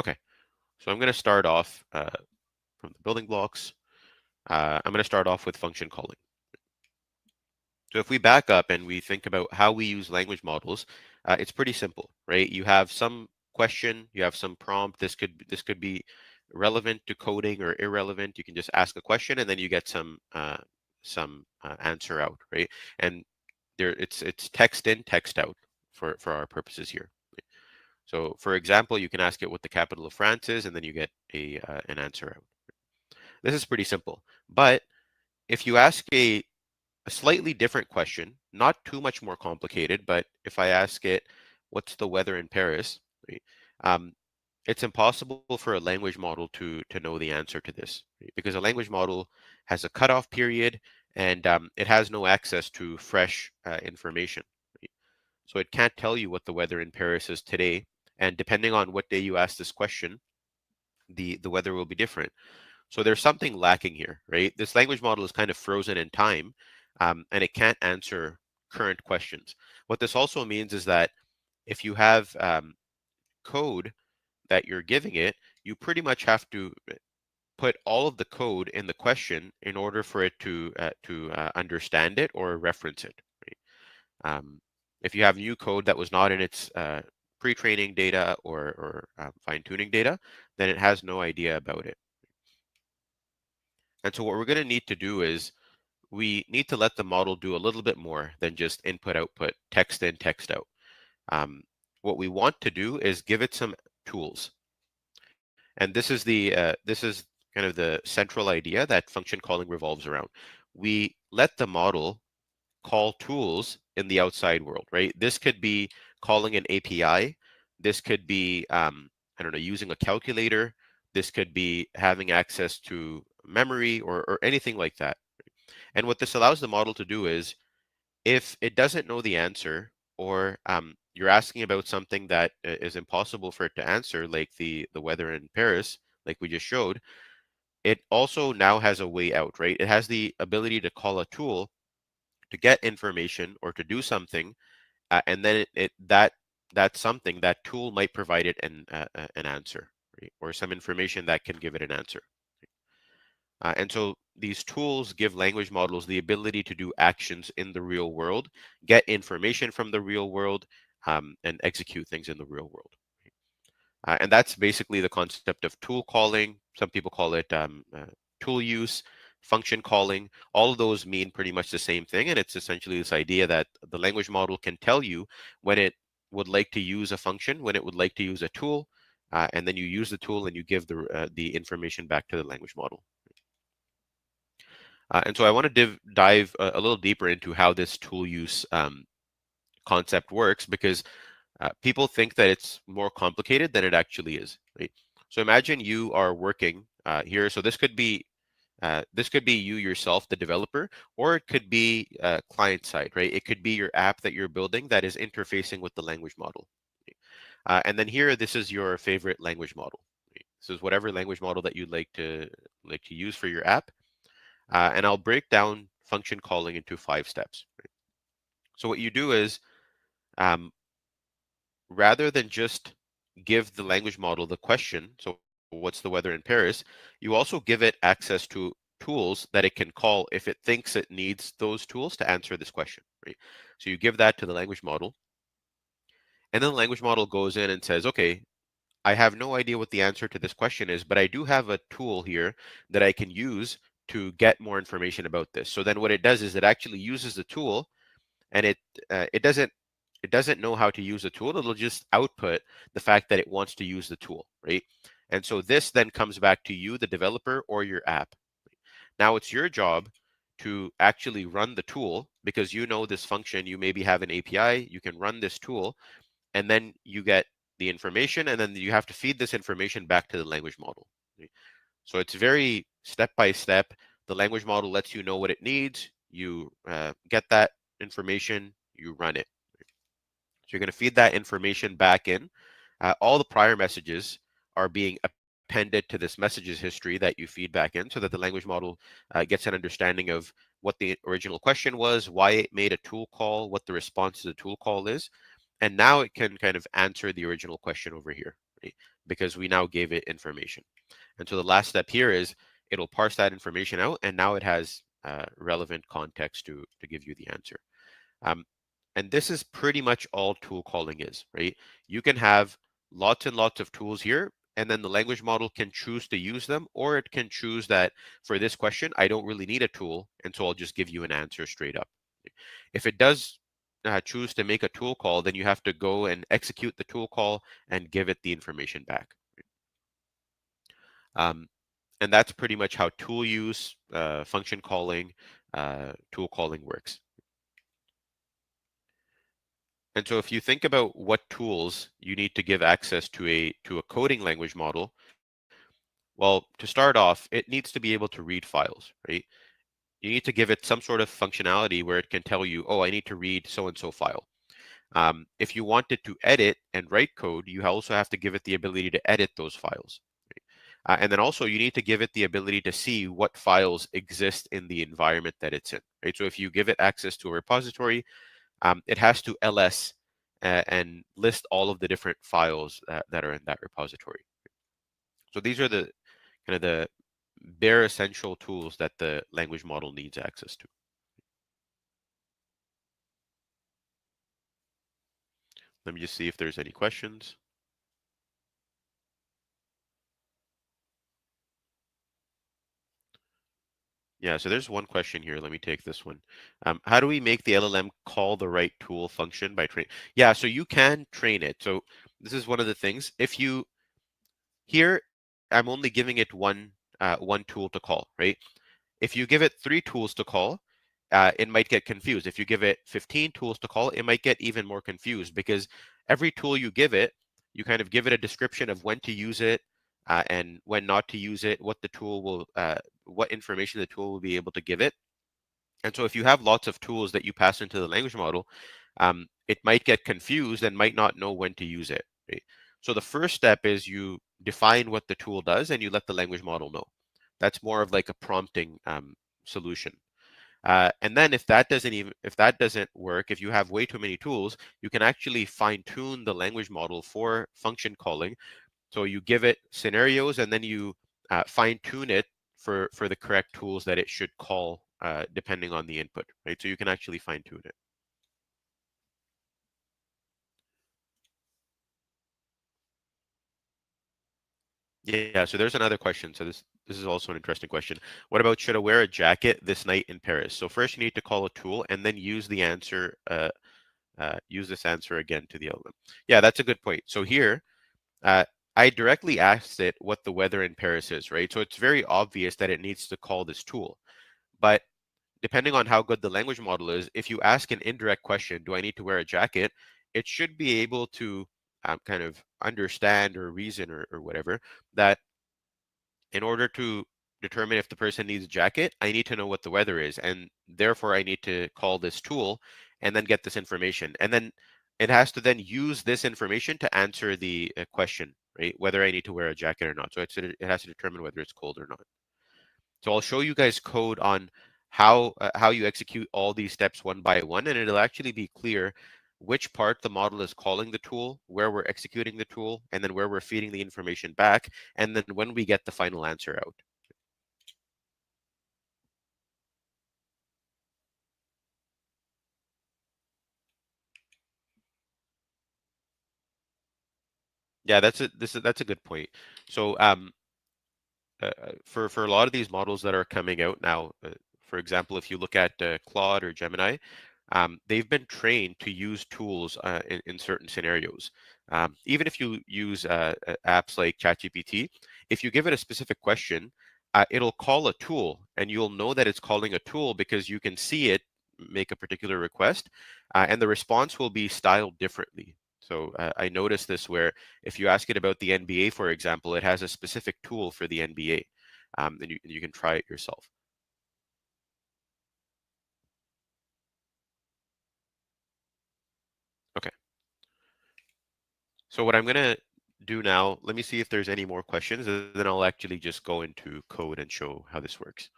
Okay, so I'm going to start off from the building blocks. I'm going to start off with function calling. So if we back up and we think about how we use language models, it's pretty simple, right? You have some question, you have some prompt. This could be relevant to coding or irrelevant. You can just ask a question and then you get some answer out, right? And there it's text in, text out for our purposes here. So for example, you can ask it what the capital of France is, and then you get an answer out. This is pretty simple. But if you ask a slightly different question, not too much more complicated, but if I ask it, what's the weather in Paris? Right? Um, it's impossible for a language model to know the answer to this, right? Because a language model has a cutoff period and it has no access to fresh information. Right? So it can't tell you what the weather in Paris is today. And depending on what day you ask this question, the weather will be different. So there's something lacking here, right? This language model is kind of frozen in time, and it can't answer current questions. What this also means is that if you have code that you're giving it, you pretty much have to put all of the code in the question in order for it to understand it or reference it. Right? If you have new code that was not in its pre-training data or fine-tuning data, then it has no idea about it. And so what we're going to need to do is we need to let the model do a little bit more than just input, output, text in, text out. What we want to do is give it some tools. And this is kind of the central idea that function calling revolves around. We let the model call tools in the outside world, right? This could be calling an API. This could be, I don't know, using a calculator. This could be having access to memory or anything like that. And what this allows the model to do is, if it doesn't know the answer, or you're asking about something that is impossible for it to answer, like the weather in Paris, like we just showed, it also now has a way out, right? It has the ability to call a tool to get information or to do something, and then that something, that tool might provide it an answer, right? Or some information that can give it an answer. And so these tools give language models the ability to do actions in the real world, get information from the real world, and execute things in the real world. And that's basically the concept of tool calling. Some people call it tool use, function calling. All of those mean pretty much the same thing. And it's essentially this idea that the language model can tell you when it would like to use a function, when it would like to use a tool, and then you use the tool and you give the information back to the language model. And so I want to dive a little deeper into how this tool use concept works, because people think that it's more complicated than it actually is. Right? So imagine you are working here. So this could be you yourself, the developer, or it could be client side, right? It could be your app that you're building that is interfacing with the language model. And then here, this is your favorite language model. Right? This is whatever language model that you'd like to use for your app. And I'll break down function calling into 5 steps. Right? So what you do is, um, rather than just give the language model the question, so what's the weather in Paris, you also give it access to tools that it can call if it thinks it needs those tools to answer this question. Right? So you give that to the language model, and then the language model goes in and says, okay, I have no idea what the answer to this question is, but I do have a tool here that I can use to get more information about this. So then what it does is it actually uses the tool, and it doesn't know how to use the tool. It'll just output the fact that it wants to use the tool, right? And so this then comes back to you, the developer, or your app. Now it's your job to actually run the tool, because you know this function. You maybe have an API, you can run this tool, and then you get the information, and then you have to feed this information back to the language model. Right? So it's very step by step. The language model lets you know what it needs. You get that information, you run it. So you're going to feed that information back in. All the prior messages are being appended to this messages history that you feed back in, so that the language model gets an understanding of what the original question was, why it made a tool call, what the response to the tool call is. And now it can kind of answer the original question over here, right? because we now gave it information. And so the last step here is it'll parse that information out, and now it has relevant context to give you the answer. Um, and this is pretty much all tool calling is, right? You can have lots and lots of tools here, and then the language model can choose to use them, or it can choose that for this question, I don't really need a tool, and so I'll just give you an answer straight up. If it does choose to make a tool call, then you have to go and execute the tool call and give it the information back. Um, and that's pretty much how tool use, function calling, tool calling works. And so if you think about what tools you need to give access to a coding language model, well, to start off, it needs to be able to read files, right? You need to give it some sort of functionality where it can tell you, oh, I need to read so and so file. If you want it to edit and write code, you also have to give it the ability to edit those files. And then also you need to give it the ability to see what files exist in the environment that it's in, right? So if you give it access to a repository, it has to ls and list all of the different files that are in that repository. So these are the kind of the bare essential tools that the language model needs access to. Let me just see if there's any questions. Yeah, so there's one question here. Let me take this one. How do we make the LLM call the right tool function by train? Yeah, so you can train it. So this is one of the things. If you here, I'm only giving it one tool to call, right? If you give it 3 tools to call, it might get confused. If you give it 15 tools to call, it might get even more confused because every tool you give it, you kind of give it a description of when to use it and when not to use it, what information the tool will be able to give it. And so if you have lots of tools that you pass into the language model, it might get confused and might not know when to use it. Right? So the first step is you define what the tool does and you let the language model know. That's more of like a prompting solution. And then if that doesn't work, if you have way too many tools, you can actually fine tune the language model for function calling. So you give it scenarios and then you fine tune it for the correct tools that it should call depending on the input, right? So you can actually fine tune it. Yeah, so there's another question. So this is also an interesting question. What about should I wear a jacket this night in Paris? So first you need to call a tool and then use this answer again to the element. Yeah, that's a good point. So here, uh, I directly asked it what the weather in Paris is, right? So it's very obvious that it needs to call this tool. But depending on how good the language model is, if you ask an indirect question, do I need to wear a jacket? It should be able to kind of understand or reason or whatever that in order to determine if the person needs a jacket, I need to know what the weather is. And therefore, I need to call this tool and then get this information. And then it has to then use this information to answer the question, right? Whether I need to wear a jacket or not. So it has to determine whether it's cold or not. So I'll show you guys code on how you execute all these steps one by one, and it'll actually be clear which part the model is calling the tool, where we're executing the tool, and then where we're feeding the information back, and then when we get the final answer out. Yeah, that's a good point. So for a lot of these models that are coming out now, for example, if you look at Claude or Gemini, they've been trained to use tools in certain scenarios. Even if you use apps like ChatGPT, if you give it a specific question, it'll call a tool, and you'll know that it's calling a tool because you can see it make a particular request, and the response will be styled differently. So I noticed this where if you ask it about the NBA, for example, it has a specific tool for the NBA, and you can try it yourself. Okay. So what I'm gonna do now, let me see if there's any more questions, and then I'll actually just go into code and show how this works.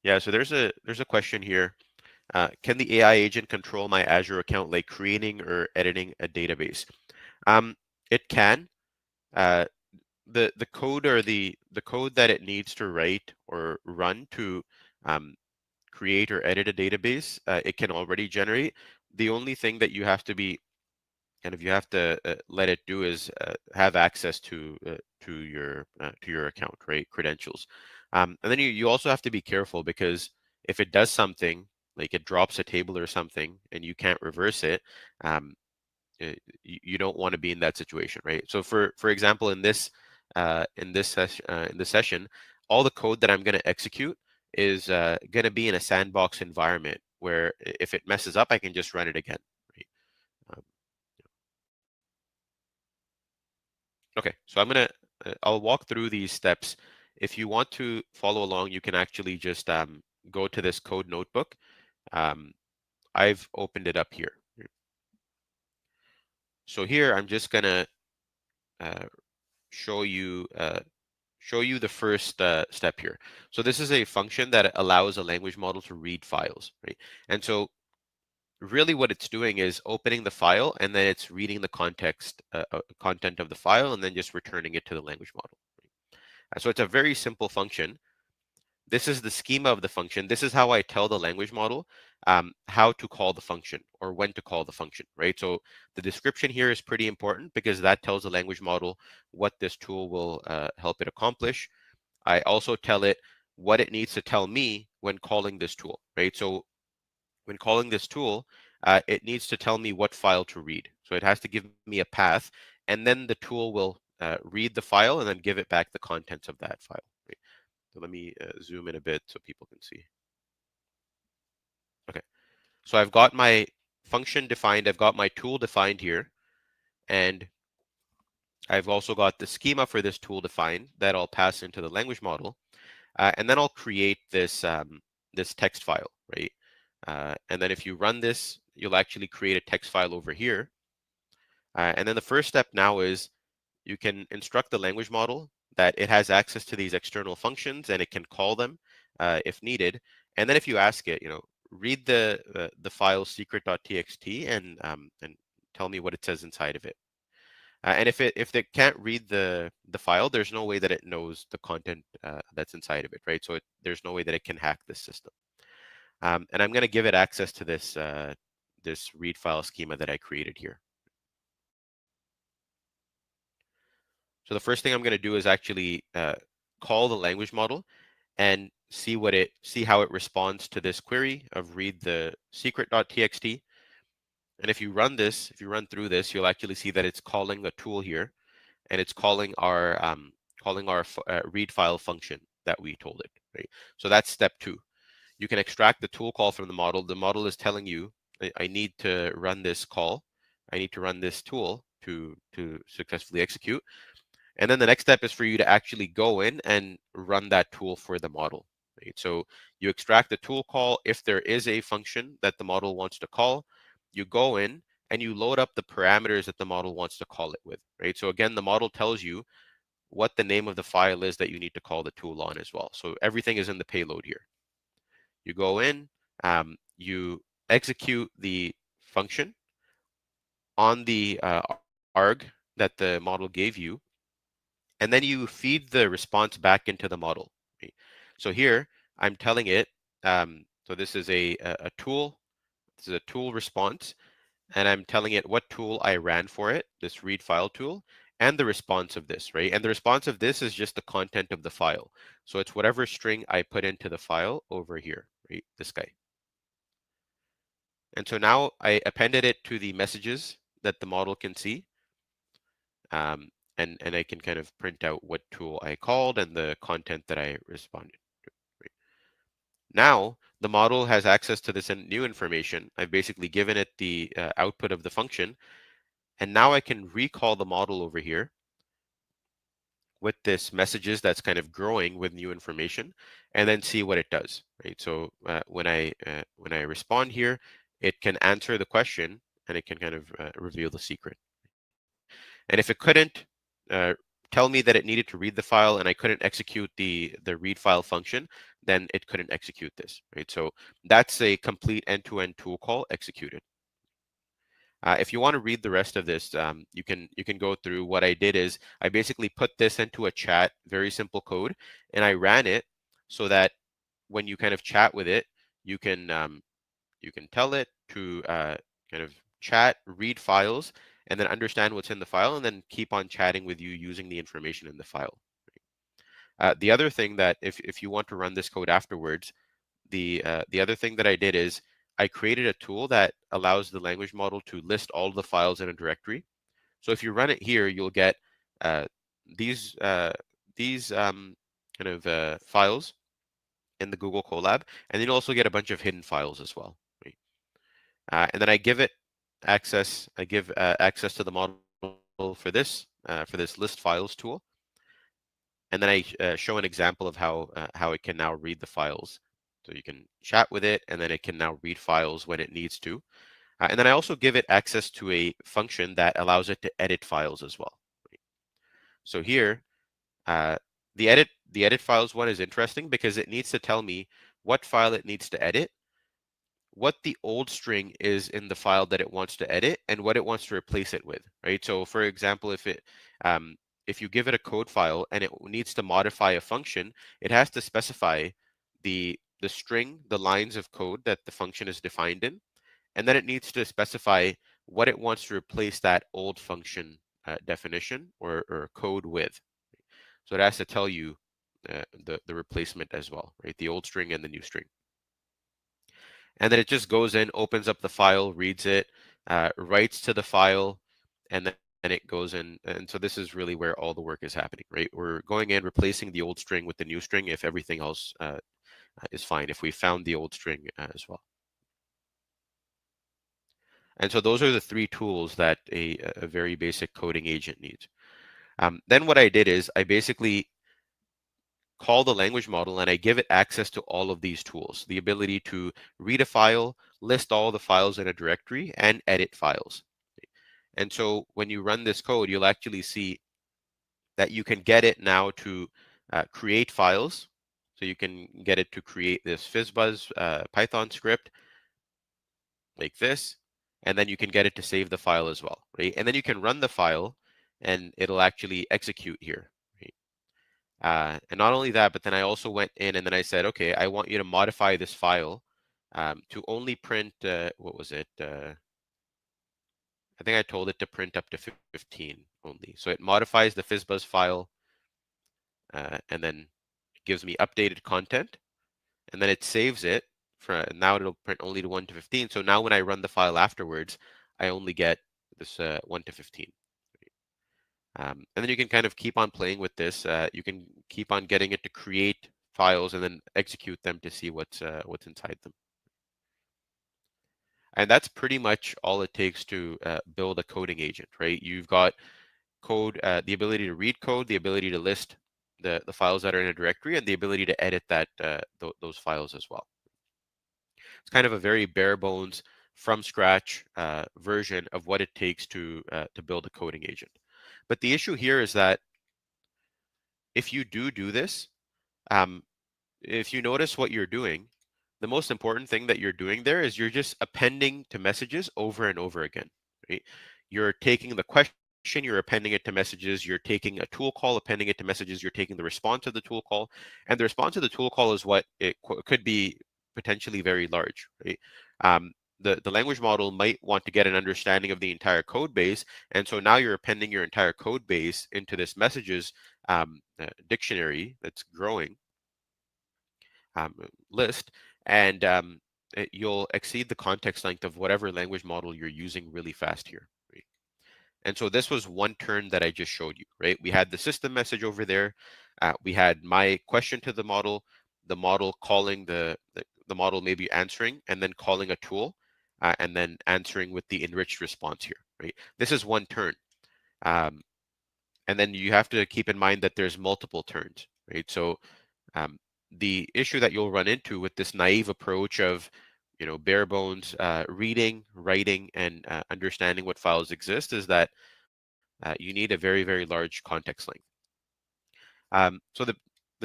Yeah, so there's a question here. Can the AI agent control my Azure account like creating or editing a database? Um, it can. Uh, the code or the code that it needs to write or run to um, create or edit a database, it can already generate. The only thing that you have to be you have to let it do is have access to your account, right? Credentials, and then you also have to be careful because if it does something like it drops a table or something and you can't reverse it, um, you don't want to be in that situation, right? So for example, in this session, all the code that I'm going to execute is going to be in a sandbox environment where if it messes up, I can just run it again, right? Um, okay, so I'll walk through these steps. If you want to follow along, you can actually just go to this code notebook. Um, I've opened it up here. So here I'm just gonna uh, show you show you the first step here. So this is a function that allows a language model to read files, right? And so really what it's doing is opening the file and then it's reading the content of the file and then just returning it to the language model. So it's a very simple function. This is the schema of the function. This is how I tell the language model how to call the function or when to call the function, right? So the description here is pretty important because that tells the language model what this tool will help it accomplish. I also tell it what it needs to tell me when calling this tool, right? So when calling this tool, it needs to tell me what file to read. So it has to give me a path, and then the tool will read the file and then give it back the contents of that file. Right? So let me zoom in a bit so people can see. Okay, so I've got my function defined, I've got my tool defined here, and I've also got the schema for this tool defined that I'll pass into the language model. And then I'll create this text file, right? And then if you run this, you'll actually create a text file over here. And then the first step now is you can instruct the language model that it has access to these external functions and it can call them if needed. And then if you ask it, read the file secret.txt and tell me what it says inside of it. And if it can't read the file, there's no way that it knows the content that's inside of it, right? So there's no way that it can hack this system. And I'm going to give it access to this read file schema that I created here. So the first thing I'm going to do is actually call the language model and see how it responds to this query of read the secret.txt. And if you run through this, you'll actually see that it's calling a tool here, and it's calling our read file function that we told it. Right. So that's step 2. You can extract the tool call from the model. The model is telling you, I need to run this call. I need to run this tool to successfully execute. And then the next step is for you to actually go in and run that tool for the model. Right? So you extract the tool call. If there is a function that the model wants to call, you go in and you load up the parameters that the model wants to call it with. Right. So again, the model tells you what the name of the file is that you need to call the tool on as well. So everything is in the payload here. You go in, you execute the function on the arg that the model gave you, and then you feed the response back into the model. Right? So here I'm telling it, so this is a tool, this is a tool response, and I'm telling it what tool I ran for it, this read file tool, and the response of this, right? And the response of this is just the content of the file. So it's whatever string I put into the file over here, right? This guy. And so now I appended it to the messages that the model can see. And I can kind of print out what tool I called and the content that I responded to. Right? Now the model has access to this new information. I've basically given it the output of the function. And now I can recall the model over here with this messages that's kind of growing with new information, and then see what it does. Right. So when I respond here, it can answer the question and it can kind of reveal the secret. And if it couldn't uh, tell me that it needed to read the file and I couldn't execute the read file function, then it couldn't execute this, right? So that's a complete end-to-end tool call executed. If you want to read the rest of this, you can go through. What I did is I basically put this into a chat, very simple code, and I ran it so that when you kind of chat with it, you can you can tell it to kind of chat, read files, and then understand what's in the file, and then keep on chatting with you using the information in the file. The other thing that if you want to run this code afterwards, the other thing that I did is I created a tool that allows the language model to list all the files in a directory. So if you run it here, you'll get uh, these uh, these kind of files in the Google Colab, and then you also get a bunch of hidden files as well. Right? And then I give it access. I give access to the model for this list files tool, and then I show an example of how it can now read the files. So you can chat with it, and then it can now read files when it needs to. And then I also give it access to a function that allows it to edit files as well. So here, uh, the edit files one is interesting because it needs to tell me what file it needs to edit, what the old string is in the file that it wants to edit, and what it wants to replace it with, right? So for example, if you give it a code file and it needs to modify a function, it has to specify the string, the lines of code that the function is defined in, and then it needs to specify what it wants to replace that old function definition or code with. So it has to tell you the replacement as well, right? The old string and the new string. And then it just goes in, opens up the file, reads it, writes to the file, and then it goes in. And so this is really where all the work is happening, right? We're going in, replacing the old string with the new string if everything else is fine, if we found the old string as well. And so those are the three tools that a very basic coding agent needs. Then what I did is I basically call the language model and I give it access to all of these tools, the ability to read a file, list all the files in a directory, and edit files. And so when you run this code, you'll actually see that you can get it now to create files. So you can get it to create this FizzBuzz Python script like this, and then you can get it to save the file as well, right? And then you can run the file and it'll actually execute here, right? And not only that, but then I also went in and then I said, okay, I want you to modify this file to only print, what was it? I think I told it to print up to 15 only. So it modifies the FizzBuzz file and then gives me updated content. And then it saves it. Now it'll print only to 1 to 15. So now when I run the file afterwards, I only get this 1 to 15. And then you can kind of keep on playing with this. You can keep on getting it to create files and then execute them to see what's inside them. And that's pretty much all it takes to build a coding agent, right? You've got code, the ability to read code, the ability to list the files that are in a directory, and the ability to edit those files as well. It's kind of a very bare bones, from scratch version of what it takes to build a coding agent. But the issue here is that if you do this, um, if you notice what you're doing, the most important thing that you're doing there is you're just appending to messages over and over again, right? You're taking the question, you're appending it to messages, you're taking a tool call, appending it to messages, you're taking the response of the tool call, and the response of the tool call is what it could be potentially very large, right? The language model might want to get an understanding of the entire code base, and so now you're appending your entire code base into this messages dictionary that's growing list, and you'll exceed the context length of whatever language model you're using really fast here. Right? And so this was one turn that I just showed you, right? We had the system message over there. We had my question to the model calling the model maybe answering, and then calling a tool, and then answering with the enriched response here, right? This is one turn. Um, and then you have to keep in mind that there's multiple turns, right? So um, the issue that you'll run into with this naive approach of, bare bones reading, writing, and understanding what files exist is that you need a very, very large context length. So the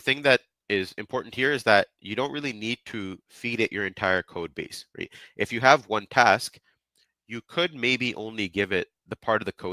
thing that is important here is that you don't really need to feed it your entire code base, right? If you have one task, you could maybe only give it the part of the code